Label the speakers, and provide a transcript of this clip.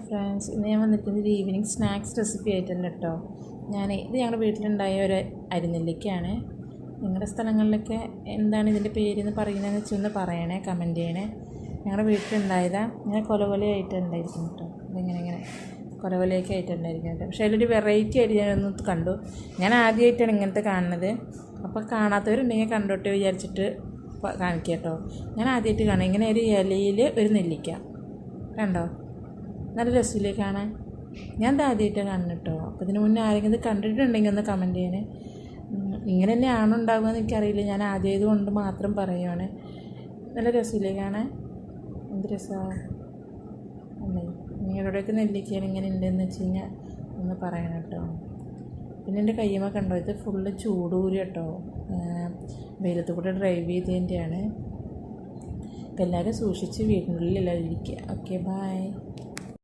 Speaker 1: Friends, ഇന്ന് ഞാൻ വന്നിരിക്കുന്നത് ഒരു ഈവനിങ് സ്നാക്സ് റെസിപ്പി ആയിട്ടുണ്ട് കേട്ടോ. ഇത് ഞങ്ങളുടെ വീട്ടിലുണ്ടായ ഒരു അരിനെല്ലിക്കയാണ്. നിങ്ങളുടെ സ്ഥലങ്ങളിലൊക്കെ എന്താണ് ഇതിൻ്റെ പേരെന്ന് പറയുന്നതെന്ന് വെച്ചൊന്ന് പറയണേ, കമൻറ്റ് ചെയ്യണേ. ഞങ്ങളുടെ വീട്ടിലുണ്ടായതാണ്. ഇങ്ങനെ കൊലകൊലയായിട്ടുണ്ടായിരിക്കും കേട്ടോ. ഇങ്ങനെ കൊലകൊലയൊക്കെ ആയിട്ടുണ്ടായിരിക്കും കേട്ടോ. പക്ഷേ അതിലൊരു വെറൈറ്റി ആയിട്ട് ഞാനൊന്ന് കണ്ടു. ഞാൻ ആദ്യമായിട്ടാണ് ഇങ്ങനത്തെ കാണുന്നത്. അപ്പോൾ കാണാത്തവരുണ്ടെങ്കിൽ കണ്ടോട്ടെ വിചാരിച്ചിട്ട് കാണിക്കുക കേട്ടോ. ഞാൻ ആദ്യമായിട്ട് കാണാം ഇങ്ങനെ ഒരു ഇലയിൽ ഒരു നെല്ലിക്ക. കണ്ടോ, നല്ല രസമില്ലേ കാണാൻ? ഞാൻ ഇത് ആദ്യമായിട്ട് കാണണം കേട്ടോ. അപ്പോൾ ഇതിന് മുന്നേ ആരെങ്കിലും ഇത് കണ്ടിട്ടുണ്ടെങ്കിൽ ഒന്ന് കമൻറ്റ് ചെയ്യണേ. ഇങ്ങനെ തന്നെയാണോ ഉണ്ടാകുമെന്ന് എനിക്കറിയില്ല. ഞാൻ ആദ്യമായത് കൊണ്ട് മാത്രം പറയുവാണ്. നല്ല രസമില്ലേ കാണാൻ? എന്ത് രസമാണ് അല്ലേ? നിങ്ങളുടെയൊക്കെ നെല്ലിക്കയാണ് ഇങ്ങനെ ഉണ്ടെന്ന് വെച്ച് കഴിഞ്ഞാൽ ഒന്ന് പറയണം കേട്ടോ. പിന്നെ എൻ്റെ കയ്യുമ്മ കണ്ടോ, ഇത് ഫുള്ള് ചൂടൂരി കേട്ടോ. വെയിലത്ത് കൂടെ ഡ്രൈവ് ചെയ്തതിൻ്റെയാണ്. അപ്പോൾ എല്ലാവരും സൂക്ഷിച്ച് വീടിനുള്ളിൽ എല്ലാവരും ഇരിക്കുക. Okay, by.